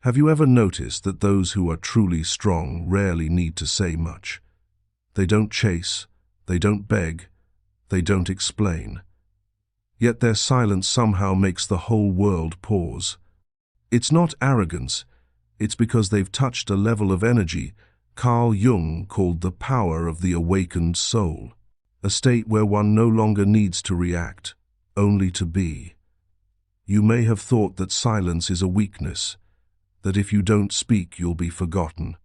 Have you ever noticed that those who are truly strong rarely need to say much? They don't chase, they don't beg, they don't explain. Yet their silence somehow makes the whole world pause. It's not arrogance, it's because they've touched a level of energy Carl Jung called the power of the awakened soul, a state where one no longer needs to react, only to be. You may have thought that silence is a weakness, that if you don't speak you'll be forgotten.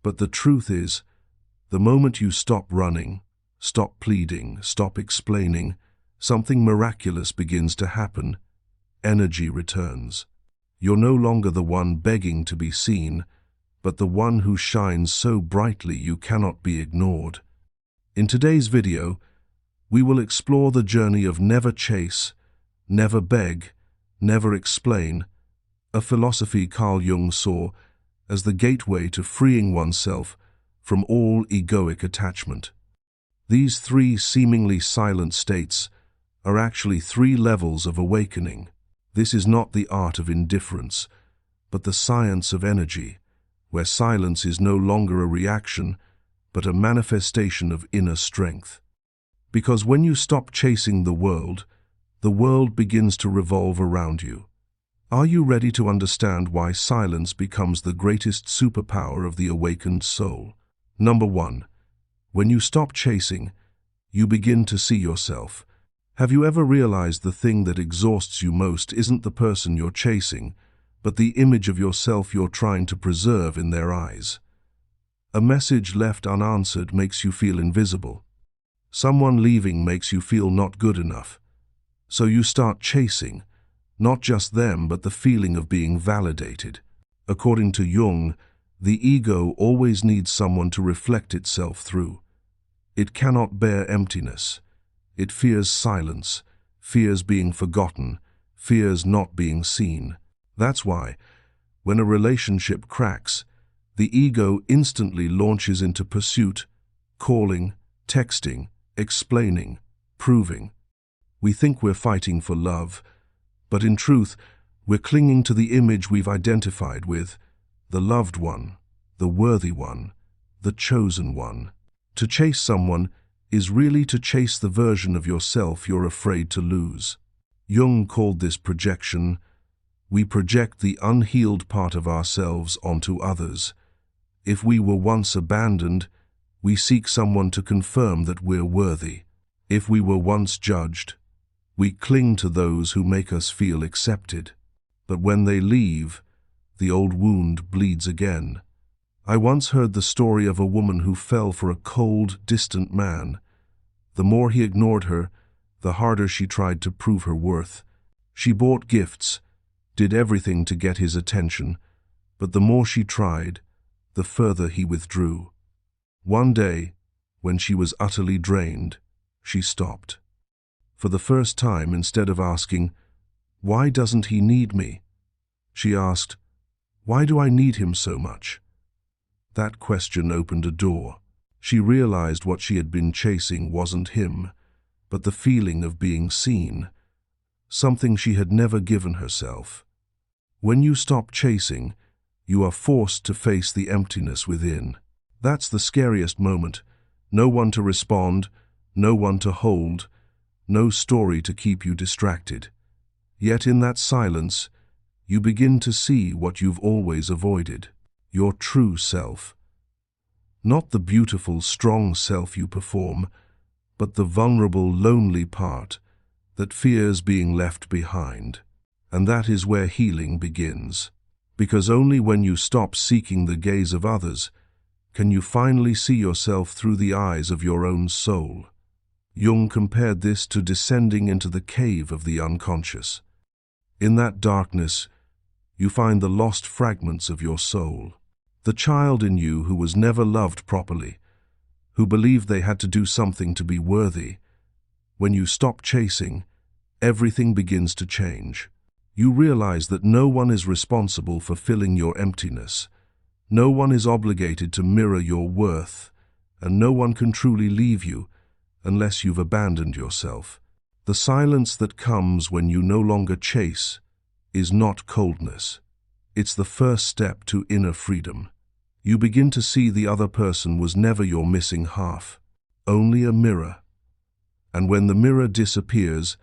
But the truth is, the moment you stop running, stop pleading, stop explaining, something miraculous begins to happen. Energy returns. You're no longer the one begging to be seen, but the one who shines so brightly you cannot be ignored. In today's video, we will explore the journey of never chase, never beg, never explain, a philosophy Carl Jung saw as the gateway to freeing oneself from all egoic attachment. These three seemingly silent states are actually three levels of awakening. This is not the art of indifference, but the science of energy, where silence is no longer a reaction, but a manifestation of inner strength. Because when you stop chasing the world begins to revolve around you. Are you ready to understand why silence becomes the greatest superpower of the awakened soul? Number 1. When you stop chasing, you begin to see yourself. Have you ever realized the thing that exhausts you most isn't the person you're chasing, but the image of yourself you're trying to preserve in their eyes? A message left unanswered makes you feel invisible. Someone leaving makes you feel not good enough. So you start chasing, not just them, but the feeling of being validated. According to Jung, the ego always needs someone to reflect itself through. It cannot bear emptiness. It fears silence, fears being forgotten, fears not being seen. That's why, when a relationship cracks, the ego instantly launches into pursuit, calling, texting, explaining, proving. We think we're fighting for love, but in truth, we're clinging to the image we've identified with, the loved one, the worthy one, the chosen one. To chase someone is really to chase the version of yourself you're afraid to lose. Jung called this projection. We project the unhealed part of ourselves onto others. If we were once abandoned, we seek someone to confirm that we're worthy. If we were once judged, we cling to those who make us feel accepted. But when they leave, the old wound bleeds again. I once heard the story of a woman who fell for a cold, distant man. The more he ignored her, the harder she tried to prove her worth. She bought gifts, did everything to get his attention, but the more she tried, the further he withdrew. One day, when she was utterly drained, she stopped. For the first time, instead of asking, "Why doesn't he need me?" she asked, "Why do I need him so much?" That question opened a door. She realized what she had been chasing wasn't him, but the feeling of being seen, something she had never given herself. When you stop chasing, you are forced to face the emptiness within. That's the scariest moment. No one to respond, no one to hold, no story to keep you distracted. Yet in that silence, you begin to see what you've always avoided, your true self. Not the beautiful, strong self you perform, but the vulnerable, lonely part that fears being left behind. And that is where healing begins. Because only when you stop seeking the gaze of others can you finally see yourself through the eyes of your own soul. Jung compared this to descending into the cave of the unconscious. In that darkness, you find the lost fragments of your soul. The child in you who was never loved properly, who believed they had to do something to be worthy. When you stop chasing, everything begins to change. You realize that no one is responsible for filling your emptiness. No one is obligated to mirror your worth, and no one can truly leave you unless you've abandoned yourself. The silence that comes when you no longer chase is not coldness. It's the first step to inner freedom. You begin to see the other person was never your missing half, only a mirror. And when the mirror disappears,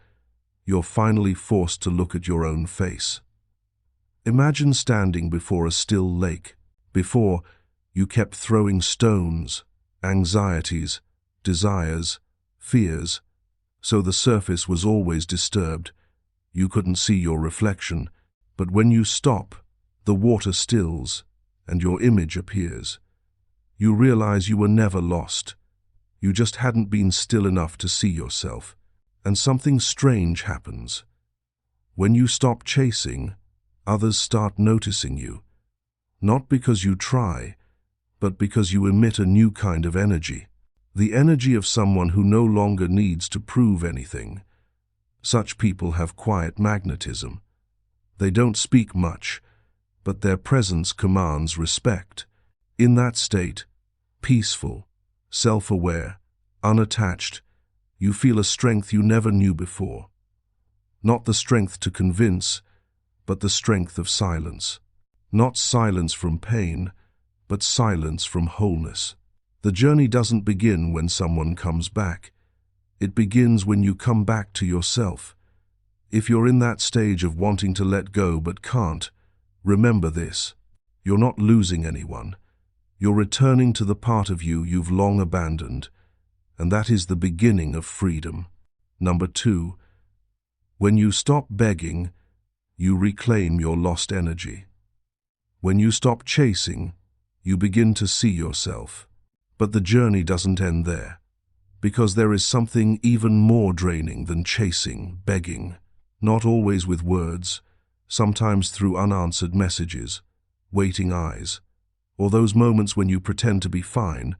you're finally forced to look at your own face. Imagine standing before a still lake. Before, you kept throwing stones, anxieties, desires, fears, so the surface was always disturbed. You couldn't see your reflection, but when you stop, the water stills, and your image appears. You realize you were never lost. You just hadn't been still enough to see yourself. And something strange happens. When you stop chasing, others start noticing you. Not because you try, but because you emit a new kind of energy. The energy of someone who no longer needs to prove anything. Such people have quiet magnetism. They don't speak much, but their presence commands respect. In that state, peaceful, self-aware, unattached, you feel a strength you never knew before. Not the strength to convince, but the strength of silence. Not silence from pain, but silence from wholeness. The journey doesn't begin when someone comes back. It begins when you come back to yourself. If you're in that stage of wanting to let go but can't, remember this. You're not losing anyone. You're returning to the part of you you've long abandoned, and that is the beginning of freedom. Number 2, when you stop begging, you reclaim your lost energy. When you stop chasing, you begin to see yourself. But the journey doesn't end there, because there is something even more draining than chasing, begging, not always with words, sometimes through unanswered messages, waiting eyes, or those moments when you pretend to be fine,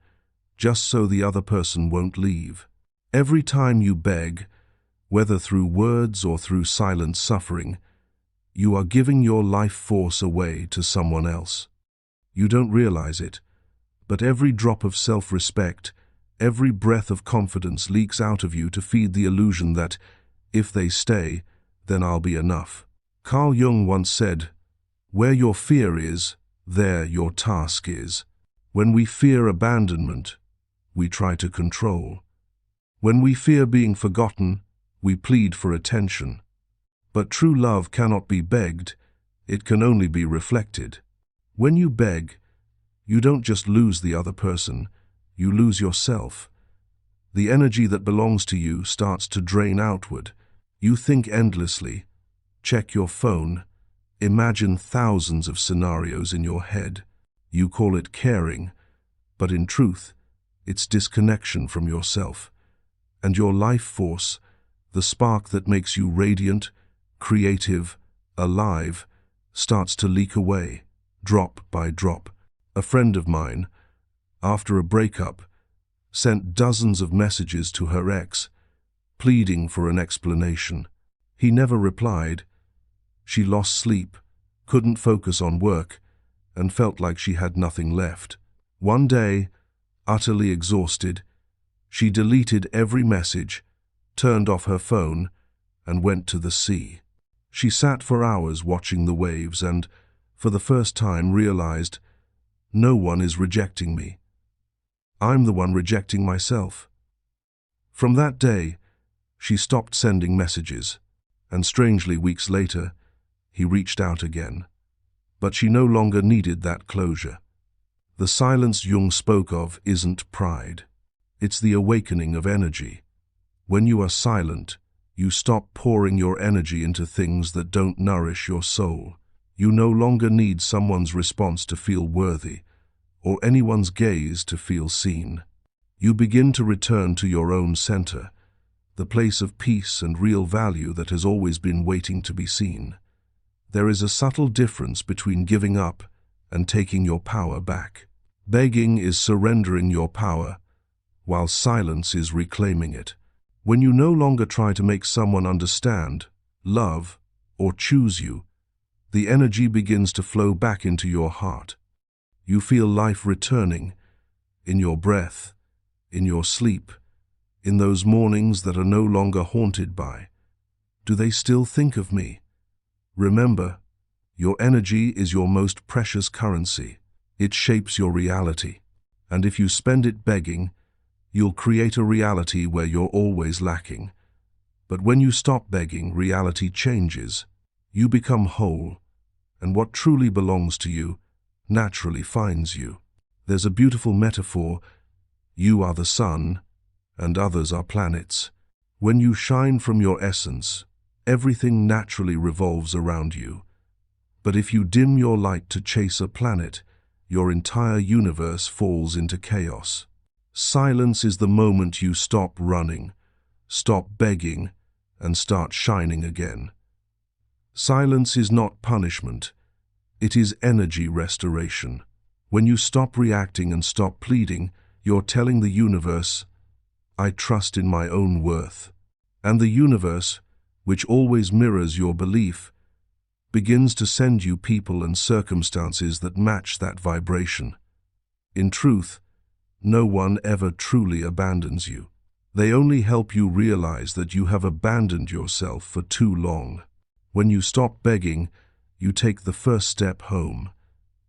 just so the other person won't leave. Every time you beg, whether through words or through silent suffering, you are giving your life force away to someone else. You don't realize it, but every drop of self-respect, every breath of confidence leaks out of you to feed the illusion that, if they stay, then I'll be enough. Carl Jung once said, "Where your fear is, there your task is." When we fear abandonment, we try to control. When we fear being forgotten, we plead for attention. But true love cannot be begged, it can only be reflected. When you beg, you don't just lose the other person, you lose yourself. The energy that belongs to you starts to drain outward. You think endlessly, check your phone, imagine thousands of scenarios in your head. You call it caring, but in truth, it's disconnection from yourself. And your life force, the spark that makes you radiant, creative, alive, starts to leak away, drop by drop. A friend of mine, after a breakup, sent dozens of messages to her ex, pleading for an explanation. He never replied. She lost sleep, couldn't focus on work, and felt like she had nothing left. One day, utterly exhausted, she deleted every message, turned off her phone, and went to the sea. She sat for hours watching the waves and, for the first time, realized, no one is rejecting me. I'm the one rejecting myself. From that day, she stopped sending messages, and strangely, weeks later, he reached out again. But she no longer needed that closure. The silence Jung spoke of isn't pride. It's the awakening of energy. When you are silent, you stop pouring your energy into things that don't nourish your soul. You no longer need someone's response to feel worthy, or anyone's gaze to feel seen. You begin to return to your own center, the place of peace and real value that has always been waiting to be seen. There is a subtle difference between giving up and taking your power back. Begging is surrendering your power, while silence is reclaiming it. When you no longer try to make someone understand, love, or choose you, the energy begins to flow back into your heart. You feel life returning, in your breath, in your sleep, in those mornings that are no longer haunted by, "Do they still think of me?" Remember, Your energy is your most precious currency. It shapes your reality. And if you spend it begging, you'll create a reality where you're always lacking. But when you stop begging, reality changes. You become whole, and what truly belongs to you naturally finds you. There's a beautiful metaphor. You are the sun, and others are planets. When you shine from your essence, everything naturally revolves around you. But if you dim your light to chase a planet, your entire universe falls into chaos. Silence is the moment you stop running, stop begging, and start shining again. Silence is not punishment. It is energy restoration. When you stop reacting and stop pleading, you're telling the universe, I trust in my own worth. And the universe, which always mirrors your belief, begins to send you people and circumstances that match that vibration. In truth, no one ever truly abandons you. They only help you realize that you have abandoned yourself for too long. When you stop begging, you take the first step home.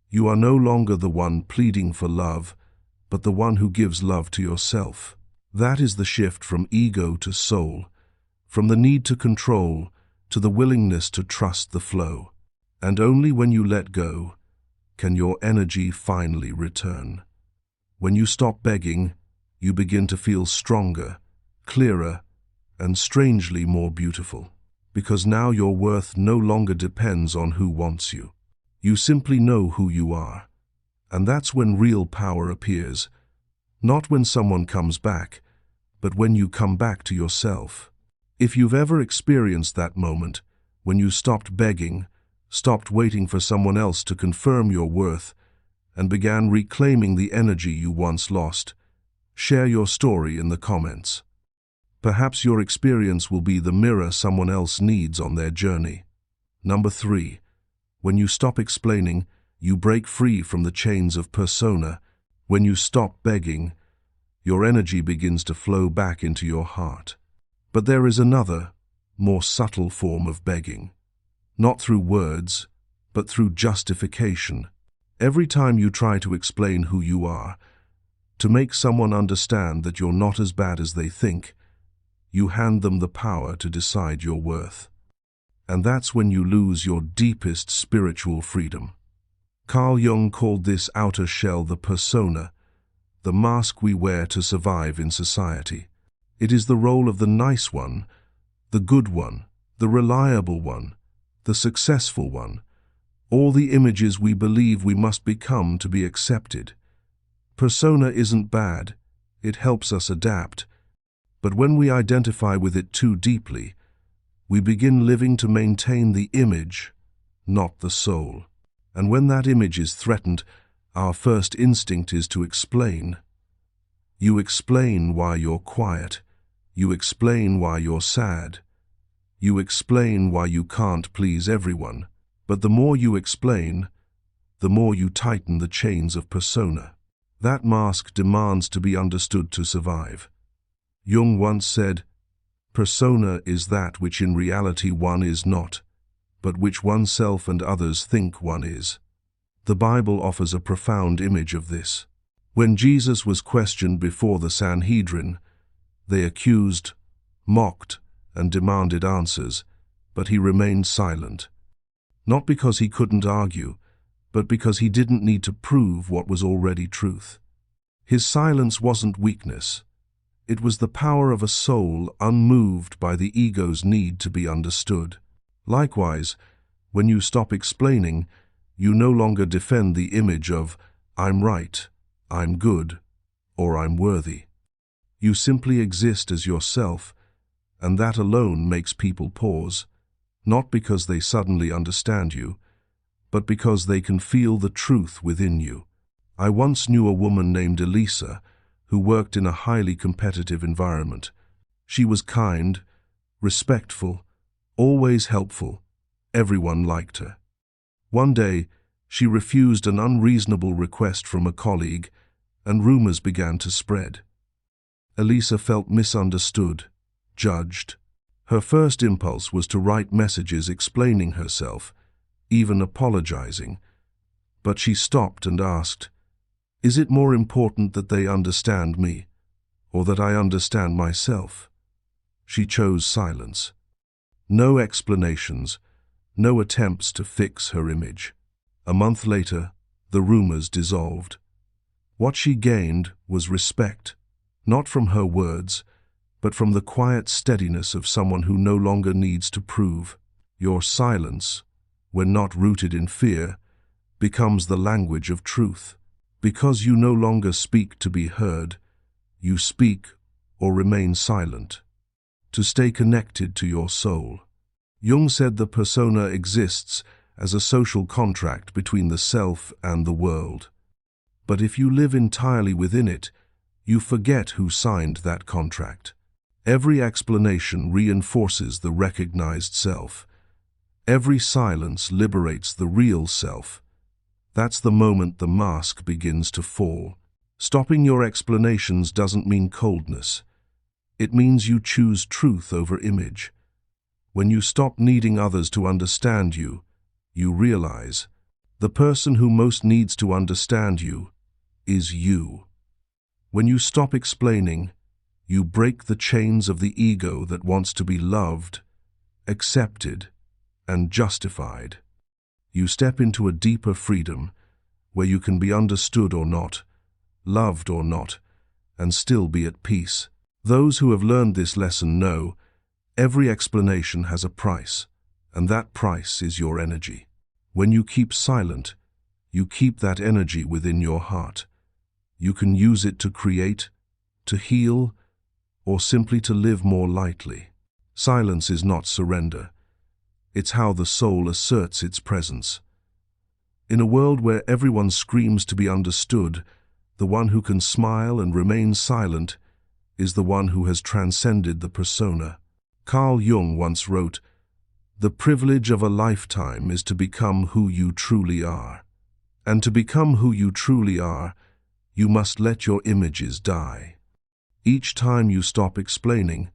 You are no longer the one pleading for love, but the one who gives love to yourself. That is the shift from ego to soul, from the need to control to the willingness to trust the flow. And only when you let go can your energy finally return. When you stop begging, you begin to feel stronger, clearer, and strangely more beautiful. Because now your worth no longer depends on who wants you. You simply know who you are. And that's when real power appears. Not when someone comes back, but when you come back to yourself. If you've ever experienced that moment, when you stopped begging, stopped waiting for someone else to confirm your worth, and began reclaiming the energy you once lost, share your story in the comments. Perhaps your experience will be the mirror someone else needs on their journey. Number 3. When you stop explaining, you break free from the chains of persona. When you stop begging, your energy begins to flow back into your heart. But there is another, more subtle form of begging. Not through words, but through justification. Every time you try to explain who you are, to make someone understand that you're not as bad as they think, you hand them the power to decide your worth. And that's when you lose your deepest spiritual freedom. Carl Jung called this outer shell the persona, the mask we wear to survive in society. It is the role of the nice one, the good one, the reliable one, the successful one, all the images we believe we must become to be accepted. Persona isn't bad, it helps us adapt, but when we identify with it too deeply, we begin living to maintain the image, not the soul. And when that image is threatened, our first instinct is to explain. You explain why you're quiet. You explain why you're sad. You explain why you can't please everyone. But the more you explain, the more you tighten the chains of persona. That mask demands to be understood to survive. Jung once said, persona is that which in reality one is not, but which oneself and others think one is. The Bible offers a profound image of this. When Jesus was questioned before the Sanhedrin, they accused, mocked, and demanded answers, but he remained silent. Not because he couldn't argue, but because he didn't need to prove what was already truth. His silence wasn't weakness. It was the power of a soul unmoved by the ego's need to be understood. Likewise, when you stop explaining, you no longer defend the image of I'm right, I'm good, or I'm worthy. You simply exist as yourself, and that alone makes people pause, not because they suddenly understand you, but because they can feel the truth within you. I once knew a woman named Elisa who worked in a highly competitive environment. She was kind, respectful, always helpful. Everyone liked her. One day, she refused an unreasonable request from a colleague, and rumors began to spread. Elisa felt misunderstood, judged. Her first impulse was to write messages explaining herself, even apologizing. But she stopped and asked, "Is it more important that they understand me, or that I understand myself?" She chose silence. No explanations, no attempts to fix her image. A month later, the rumors dissolved. What she gained was respect, not from her words, but from the quiet steadiness of someone who no longer needs to prove. Your silence, when not rooted in fear, becomes the language of truth. Because you no longer speak to be heard, you speak or remain silent, to stay connected to your soul. Jung said the persona exists as a social contract between the self and the world. But if you live entirely within it, you forget who signed that contract. Every explanation reinforces the recognized self. Every silence liberates the real self. That's the moment the mask begins to fall. Stopping your explanations doesn't mean coldness. It means you choose truth over image. When you stop needing others to understand you, you realize the person who most needs to understand you is you. When you stop explaining, you break the chains of the ego that wants to be loved, accepted, and justified. You step into a deeper freedom where you can be understood or not, loved or not, and still be at peace. Those who have learned this lesson know every explanation has a price, and that price is your energy. When you keep silent, you keep that energy within your heart. You can use it to create, to heal, or simply to live more lightly. Silence is not surrender. It's how the soul asserts its presence. In a world where everyone screams to be understood, the one who can smile and remain silent is the one who has transcended the persona. Carl Jung once wrote, "The privilege of a lifetime is to become who you truly are. And to become who you truly are, you must let your images die." Each time you stop explaining,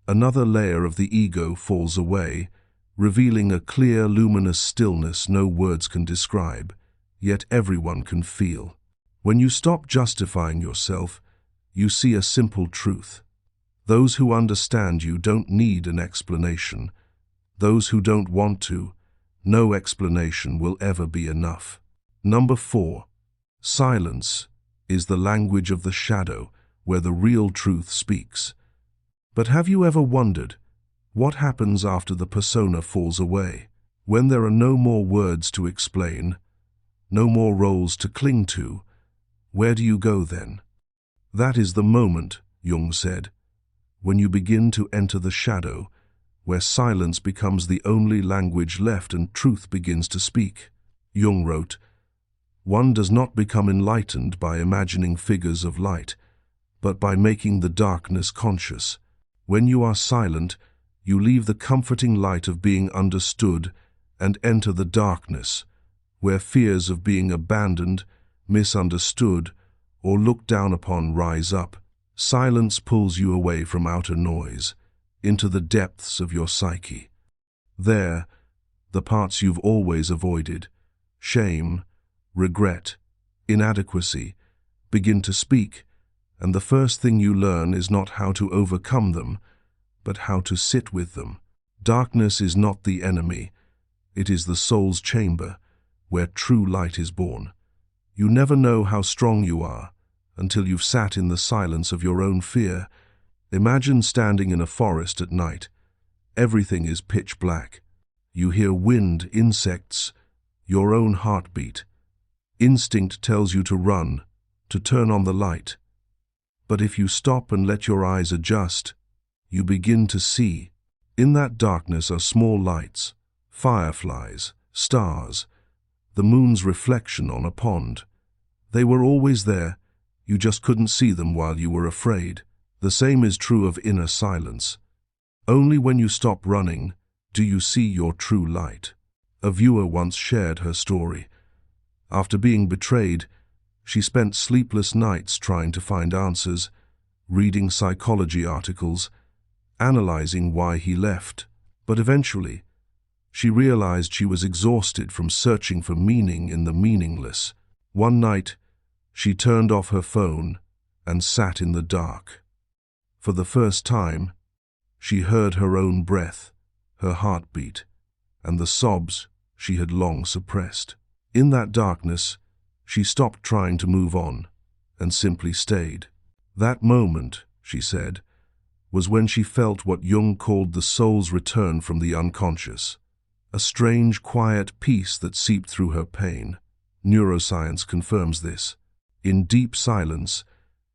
another layer of the ego falls away, revealing a clear, luminous stillness no words can describe, yet everyone can feel. When you stop justifying yourself, you see a simple truth. Those who understand you don't need an explanation. Those who don't want to, no explanation will ever be enough. Number 4. Silence is the language of the shadow, where the real truth speaks. But have you ever wondered, what happens after the persona falls away? When there are no more words to explain, no more roles to cling to, where do you go then? That is the moment, Jung said, when you begin to enter the shadow, where silence becomes the only language left and truth begins to speak. Jung wrote, "One does not become enlightened by imagining figures of light, but by making the darkness conscious. When you are silent, you leave the comforting light of being understood and enter the darkness, where fears of being abandoned, misunderstood, or looked down upon rise up. Silence pulls you away from outer noise, into the depths of your psyche. There, the parts you've always avoided, shame, regret, inadequacy, begin to speak, and the first thing you learn is not how to overcome them, but how to sit with them. Darkness is not the enemy. It is the soul's chamber, where true light is born. You never know how strong you are until you've sat in the silence of your own fear. Imagine standing in a forest at night. Everything is pitch black. You hear wind, insects, your own heartbeat. Instinct tells you to run, to turn on the light. But if you stop and let your eyes adjust, you begin to see. In that darkness are small lights, fireflies, stars, the moon's reflection on a pond. They were always there, you just couldn't see them while you were afraid. The same is true of inner silence. Only when you stop running do you see your true light. A viewer once shared her story. After being betrayed, she spent sleepless nights trying to find answers, reading psychology articles, analyzing why he left. But eventually, She realized she was exhausted from searching for meaning in the meaningless. One night, she turned off her phone and sat in the dark. For the first time, she heard her own breath, her heartbeat, and the sobs she had long suppressed. In that darkness, she stopped trying to move on and simply stayed. That moment, she said, was when she felt what Jung called the soul's return from the unconscious, a strange, quiet peace that seeped through her pain. Neuroscience confirms this. In deep silence,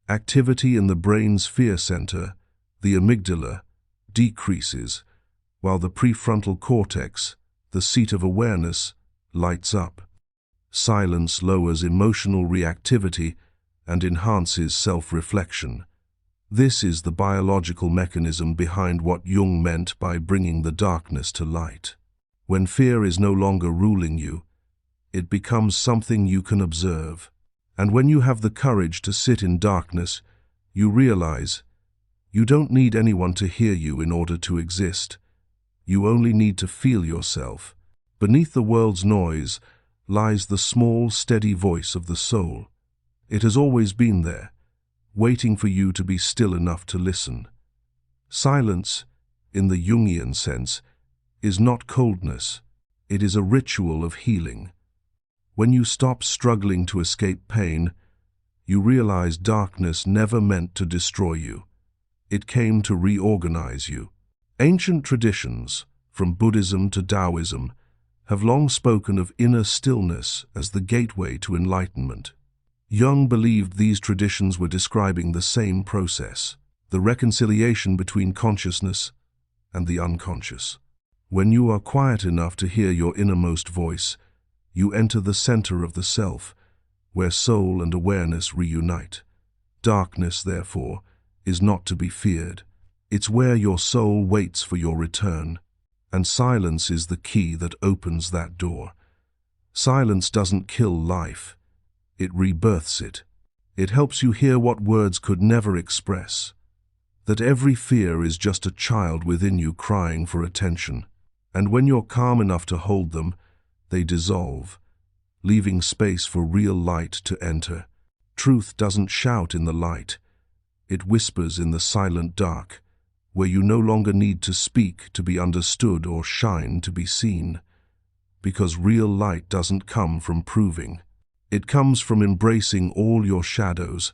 activity in the brain's fear center, the amygdala, decreases, while the prefrontal cortex, the seat of awareness, lights up. Silence lowers emotional reactivity and enhances self-reflection. This is the biological mechanism behind what Jung meant by bringing the darkness to light. When fear is no longer ruling you, it becomes something you can observe. And when you have the courage to sit in darkness, you realize you don't need anyone to hear you in order to exist. You only need to feel yourself. Beneath the world's noise lies the small, steady voice of the soul. It has always been there, waiting for you to be still enough to listen. Silence, in the Jungian sense, is not coldness. It is a ritual of healing. When you stop struggling to escape pain, you realize darkness never meant to destroy you. It came to reorganize you. Ancient traditions, from Buddhism to Taoism, have long spoken of inner stillness as the gateway to enlightenment. Jung believed these traditions were describing the same process, the reconciliation between consciousness and the unconscious. When you are quiet enough to hear your innermost voice, you enter the center of the self, where soul and awareness reunite. Darkness, therefore, is not to be feared. It's where your soul waits for your return, and silence is the key that opens that door. Silence doesn't kill life, it rebirths it. It helps you hear what words could never express, that every fear is just a child within you crying for attention, and when you're calm enough to hold them, they dissolve, leaving space for real light to enter. Truth doesn't shout in the light. It whispers in the silent dark, where you no longer need to speak to be understood or shine to be seen. Because real light doesn't come from proving. It comes from embracing all your shadows.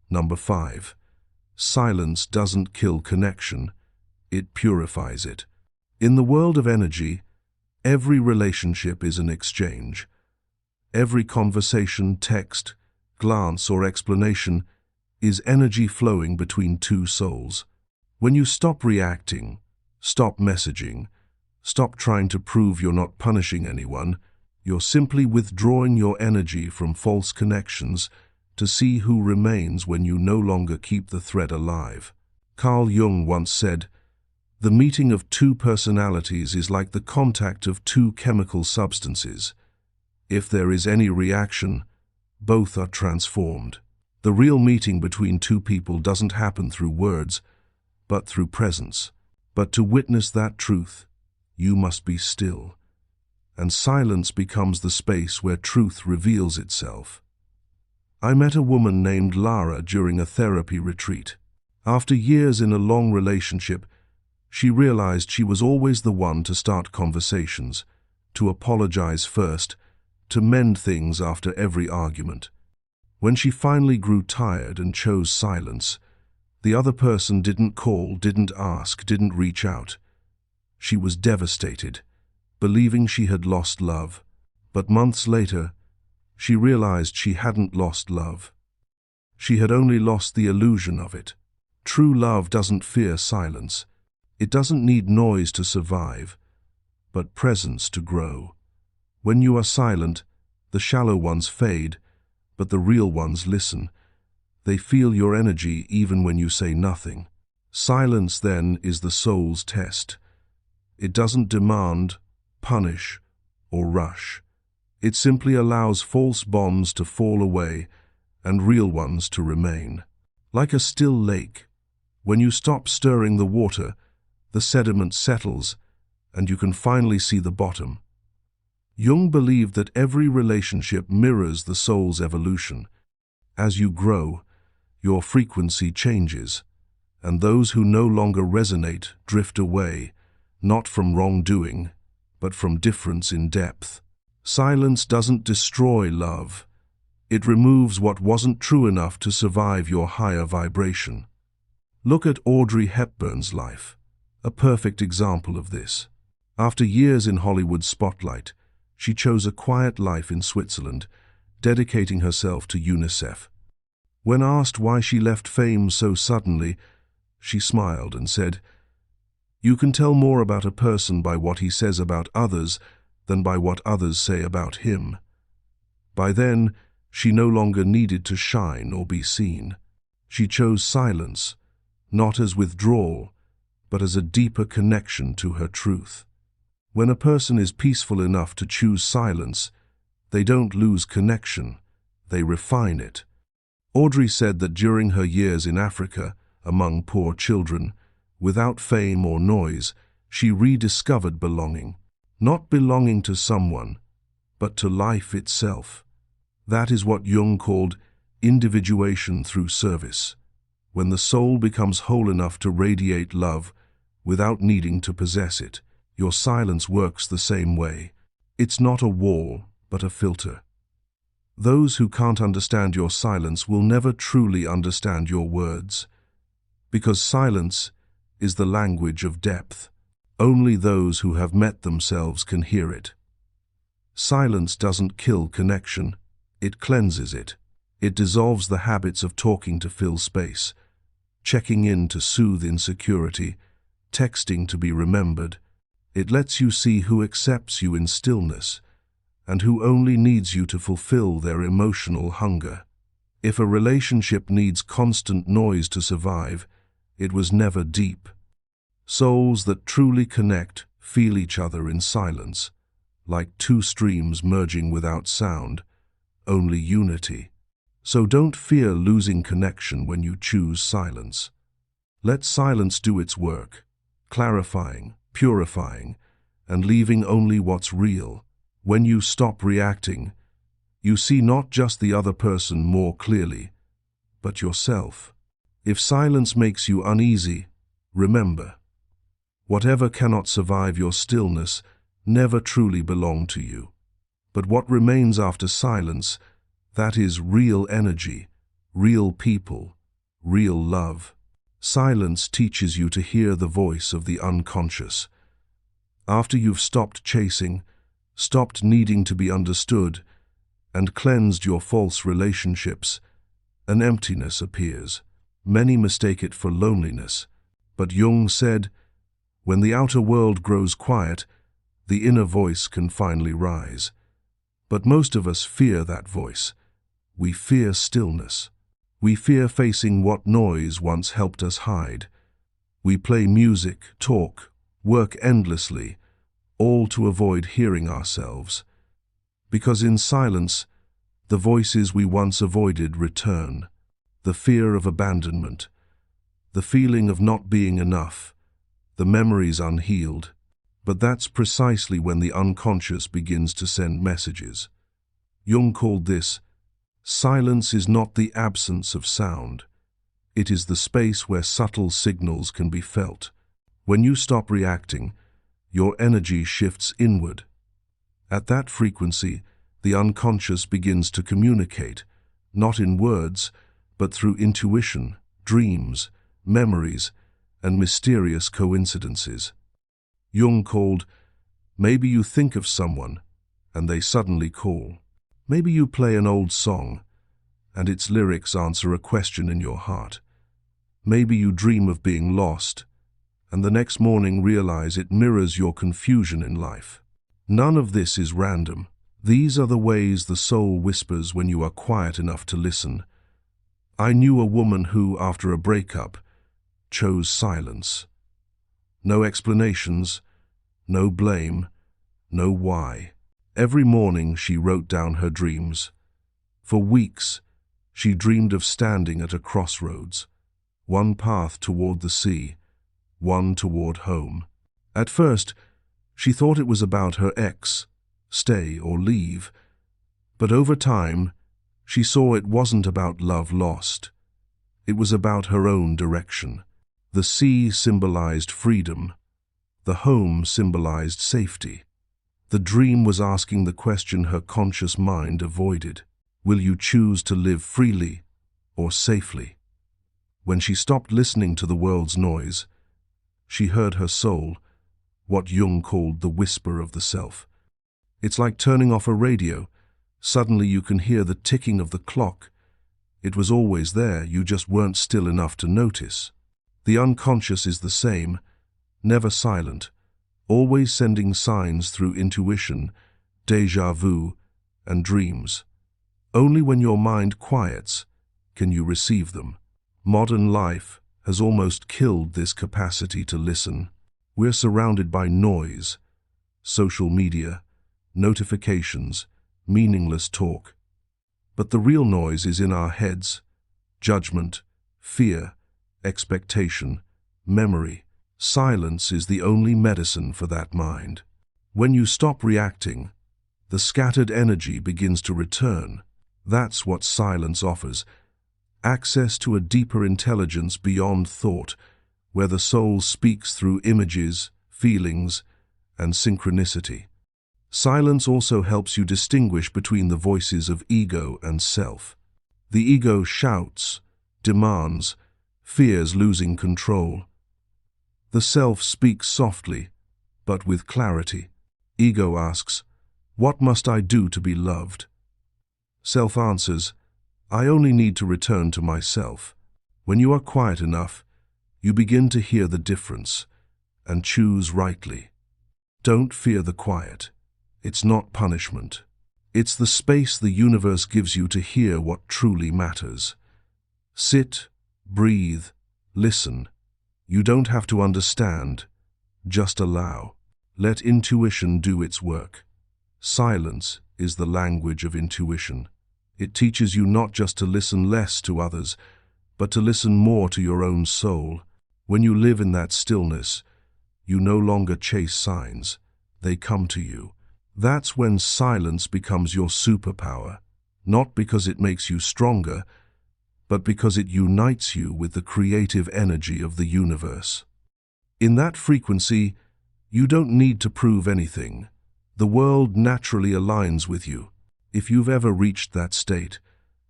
Number 5. Silence doesn't kill connection. It purifies it. In the world of energy, every relationship is an exchange. Every conversation, text, glance, or explanation is energy flowing between two souls. When you stop reacting, stop messaging, stop trying to prove you're not punishing anyone, you're simply withdrawing your energy from false connections to see who remains when you no longer keep the thread alive. Carl Jung once said, "The meeting of two personalities is like the contact of two chemical substances. If there is any reaction, both are transformed." The real meeting between two people doesn't happen through words, but through presence. But to witness that truth, you must be still. And silence becomes the space where truth reveals itself. I met a woman named Lara during a therapy retreat. After years in a long relationship, she realized she was always the one to start conversations, to apologize first, to mend things after every argument. When she finally grew tired and chose silence, the other person didn't call, didn't ask, didn't reach out. She was devastated, believing she had lost love. But months later, she realized she hadn't lost love. She had only lost the illusion of it. True love doesn't fear silence. It doesn't need noise to survive, but presence to grow. When you are silent, the shallow ones fade, but the real ones listen. They feel your energy even when you say nothing. Silence, then, is the soul's test. It doesn't demand, punish, or rush. It simply allows false bonds to fall away and real ones to remain. Like a still lake, when you stop stirring the water, the sediment settles and you can finally see the bottom. Jung believed that every relationship mirrors the soul's evolution. As you grow, your frequency changes, and those who no longer resonate drift away, not from wrongdoing, but from difference in depth. Silence doesn't destroy love. It removes what wasn't true enough to survive your higher vibration. Look at Audrey Hepburn's life, a perfect example of this. After years in Hollywood's spotlight, she chose a quiet life in Switzerland, dedicating herself to UNICEF. When asked why she left fame so suddenly, she smiled and said, "You can tell more about a person by what he says about others than by what others say about him." By then, she no longer needed to shine or be seen. She chose silence, not as withdrawal, but as a deeper connection to her truth. When a person is peaceful enough to choose silence, they don't lose connection, they refine it. Audrey said that during her years in Africa, among poor children, without fame or noise, she rediscovered belonging. Not belonging to someone, but to life itself. That is what Jung called individuation through service. When the soul becomes whole enough to radiate love without needing to possess it, your silence works the same way. It's not a wall, but a filter. Those who can't understand your silence will never truly understand your words. Because silence is the language of depth. Only those who have met themselves can hear it. Silence doesn't kill connection, it cleanses it. It dissolves the habits of talking to fill space, checking in to soothe insecurity, texting to be remembered. It lets you see who accepts you in stillness, and who only needs you to fulfill their emotional hunger. If a relationship needs constant noise to survive, it was never deep. Souls that truly connect feel each other in silence, like two streams merging without sound, only unity. So don't fear losing connection when you choose silence. Let silence do its work, clarifying, purifying, and leaving only what's real. When you stop reacting, you see not just the other person more clearly, but yourself. If silence makes you uneasy, remember, whatever cannot survive your stillness never truly belonged to you. But what remains after silence, that is real energy, real people, real love. Silence teaches you to hear the voice of the unconscious. After you've stopped chasing, stopped needing to be understood, and cleansed your false relationships, an emptiness appears. Many mistake it for loneliness, but Jung said, when the outer world grows quiet, the inner voice can finally rise. But most of us fear that voice. We fear stillness. We fear facing what noise once helped us hide. We play music, talk, work endlessly, all to avoid hearing ourselves. Because in silence, the voices we once avoided return. The fear of abandonment, the feeling of not being enough, the memories unhealed. But that's precisely when the unconscious begins to send messages. Jung called this, silence is not the absence of sound. It is the space where subtle signals can be felt. When you stop reacting, your energy shifts inward. At that frequency, the unconscious begins to communicate, not in words, but through intuition, dreams, memories, and mysterious coincidences. Jung called, maybe you think of someone, and they suddenly call. Maybe you play an old song, and its lyrics answer a question in your heart. Maybe you dream of being lost, and the next morning realize it mirrors your confusion in life. None of this is random. These are the ways the soul whispers when you are quiet enough to listen. I knew a woman who, after a breakup, chose silence. No explanations, no blame, no why. Every morning she wrote down her dreams. For weeks, she dreamed of standing at a crossroads, one path toward the sea, one toward home. At first, She thought it was about her ex, stay or leave, but over time, she saw it wasn't about love lost. It was about her own direction. The sea symbolized freedom. The home symbolized safety. The dream was asking the question her conscious mind avoided. Will you choose to live freely or safely? When she stopped listening to the world's noise, she heard her soul, what Jung called the whisper of the self. It's like turning off a radio. Suddenly you can hear the ticking of the clock. It was always there, you just weren't still enough to notice. The unconscious is the same, never silent, always sending signs through intuition, déjà vu, and dreams. Only when your mind quiets can you receive them. Modern life has almost killed this capacity to listen. We're surrounded by noise, social media, notifications, meaningless talk. But the real noise is in our heads: judgment, fear, expectation, memory. Silence is the only medicine for that mind. When you stop reacting, the scattered energy begins to return. That's what silence offers: access to a deeper intelligence beyond thought, where the soul speaks through images, feelings, and synchronicity. Silence also helps you distinguish between the voices of ego and self. The ego shouts, demands, fears losing control. The self speaks softly, but with clarity. Ego asks, "What must I do to be loved?" Self answers, "I only need to return to myself." When you are quiet enough, you begin to hear the difference and choose rightly. Don't fear the quiet. It's not punishment. It's the space the universe gives you to hear what truly matters. Sit, breathe, listen. You don't have to understand, just allow. Let intuition do its work. Silence is the language of intuition. It teaches you not just to listen less to others, but to listen more to your own soul. When you live in that stillness, you no longer chase signs. They come to you. That's when silence becomes your superpower, not because it makes you stronger, but because it unites you with the creative energy of the universe. In that frequency, you don't need to prove anything. The world naturally aligns with you. If you've ever reached that state,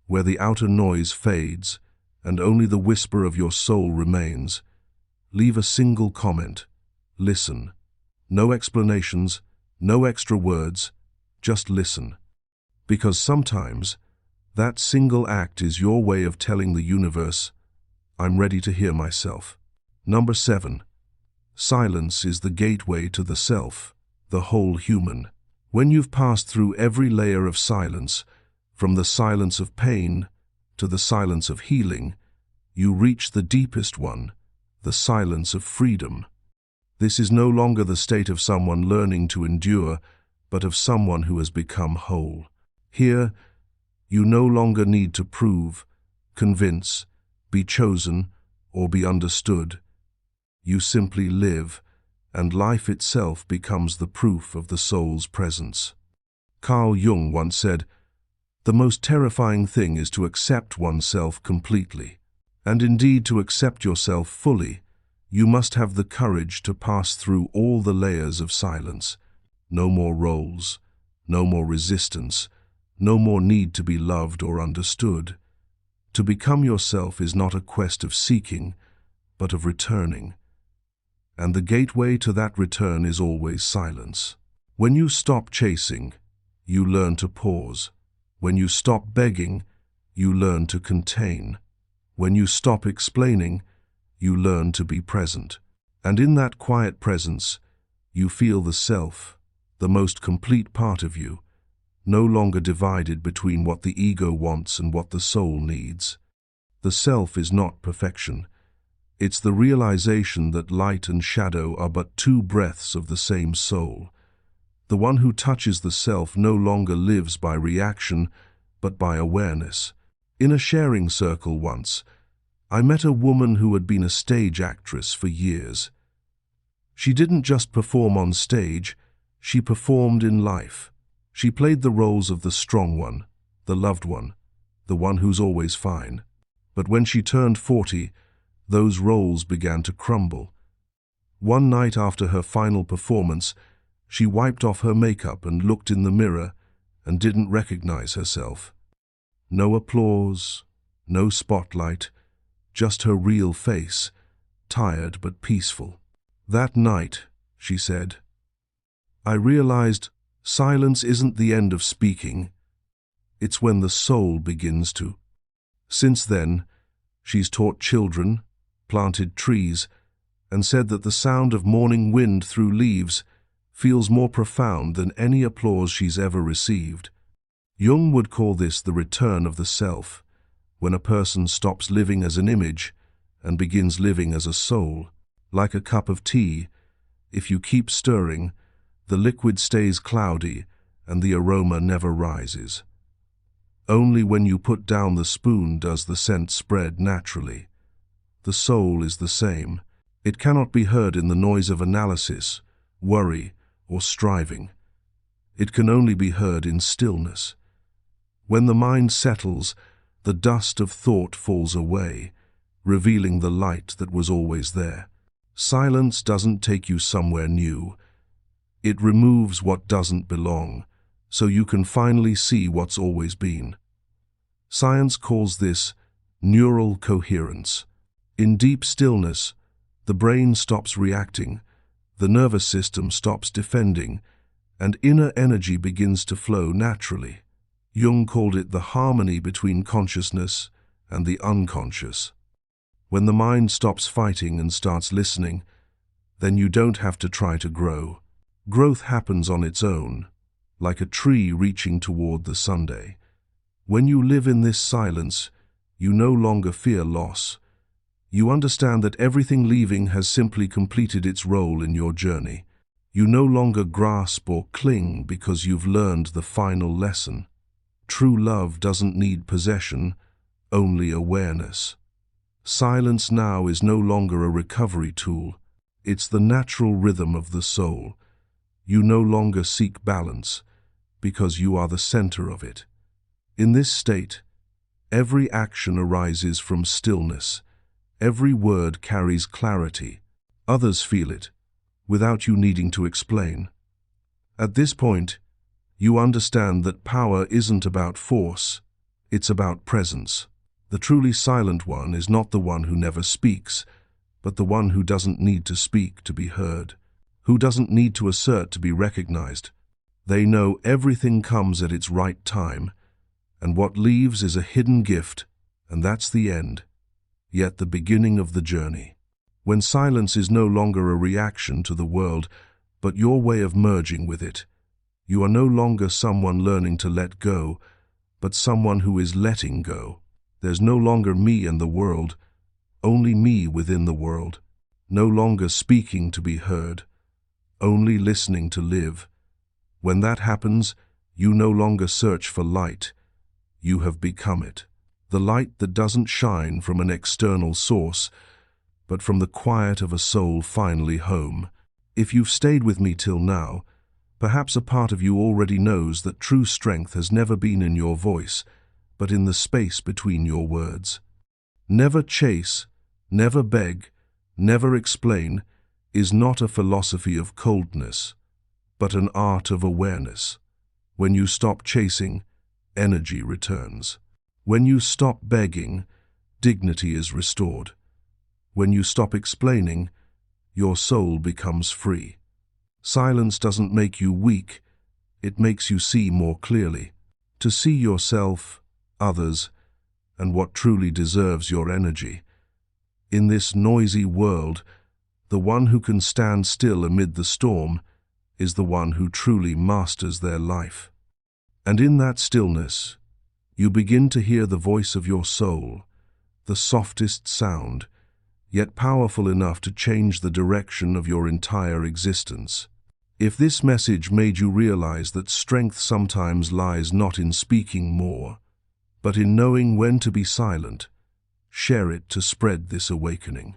where the outer noise fades and only the whisper of your soul remains, leave a single comment. Listen. No explanations, no extra words, just listen. Because sometimes, that single act is your way of telling the universe, "I'm ready to hear myself." Number 7. Silence is the gateway to the self, the whole human. When you've passed through every layer of silence, from the silence of pain to the silence of healing, you reach the deepest one, the silence of freedom. This is no longer the state of someone learning to endure, but of someone who has become whole. Here, you no longer need to prove, convince, be chosen, or be understood. You simply live, and life itself becomes the proof of the soul's presence. Carl Jung once said, "The most terrifying thing is to accept oneself completely." And indeed, to accept yourself fully, you must have the courage to pass through all the layers of silence. No more roles, no more resistance, no more need to be loved or understood. To become yourself is not a quest of seeking, but of returning. And the gateway to that return is always silence. When you stop chasing, you learn to pause. When you stop begging, you learn to contain. When you stop explaining, you learn to be present. And in that quiet presence, you feel the self, the most complete part of you, no longer divided between what the ego wants and what the soul needs. The self is not perfection. It's the realization that light and shadow are but two breaths of the same soul. The one who touches the self no longer lives by reaction, but by awareness. In a sharing circle once, I met a woman who had been a stage actress for years. She didn't just perform on stage, She performed in life. She played the roles of the strong one, the loved one, the one who's always fine. But when she turned 40, those roles began to crumble. One night after her final performance, she wiped off her makeup and looked in the mirror and didn't recognize herself. No applause, no spotlight, just her real face, tired but peaceful. That night, she said, I realized silence isn't the end of speaking. It's when the soul begins to. Since then, she's taught children, planted trees, and said that the sound of morning wind through leaves feels more profound than any applause she's ever received. Jung would call this the return of the self, when a person stops living as an image and begins living as a soul. Like a cup of tea, if you keep stirring, the liquid stays cloudy and the aroma never rises. Only when you put down the spoon does the scent spread naturally. The soul is the same. It cannot be heard in the noise of analysis, worry, or striving. It can only be heard in stillness. When the mind settles, the dust of thought falls away, revealing the light that was always there. Silence doesn't take you somewhere new. It removes what doesn't belong, so you can finally see what's always been. Science calls this neural coherence. In deep stillness, the brain stops reacting, the nervous system stops defending, and inner energy begins to flow naturally. Jung called it the harmony between consciousness and the unconscious. When the mind stops fighting and starts listening, then you don't have to try to grow. Growth happens on its own, like a tree reaching toward the sunday. When you live in this silence, you no longer fear loss. You understand that everything leaving has simply completed its role in your journey. You no longer grasp or cling because you've learned the final lesson. True love doesn't need possession, only awareness. Silence now is no longer a recovery tool. It's the natural rhythm of the soul. You no longer seek balance, because you are the center of it. In this state, every action arises from stillness. Every word carries clarity. Others feel it, without you needing to explain. At this point, you understand that power isn't about force, it's about presence. The truly silent one is not the one who never speaks, but the one who doesn't need to speak to be heard, who doesn't need to assert to be recognized. They know everything comes at its right time, and what leaves is a hidden gift, and that's the end, yet the beginning of the journey. When silence is no longer a reaction to the world, but your way of merging with it, you are no longer someone learning to let go, but someone who is letting go. There's no longer me and the world, only me within the world. No longer speaking to be heard, only listening to live. When that happens, you no longer search for light. You have become it. The light that doesn't shine from an external source, but from the quiet of a soul finally home. If you've stayed with me till now, perhaps a part of you already knows that true strength has never been in your voice, but in the space between your words. Never chase, never beg, never explain is not a philosophy of coldness, but an art of awareness. When you stop chasing, energy returns. When you stop begging, dignity is restored. When you stop explaining, your soul becomes free. Silence doesn't make you weak, it makes you see more clearly. To see yourself, others, and what truly deserves your energy. In this noisy world, the one who can stand still amid the storm is the one who truly masters their life. And in that stillness, you begin to hear the voice of your soul, the softest sound, yet powerful enough to change the direction of your entire existence. If this message made you realize that strength sometimes lies not in speaking more, but in knowing when to be silent, share it to spread this awakening.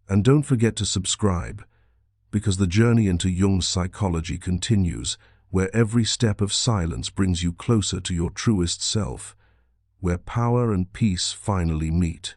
And don't forget to subscribe, because the journey into Jung's psychology continues, where every step of silence brings you closer to your truest self, where power and peace finally meet.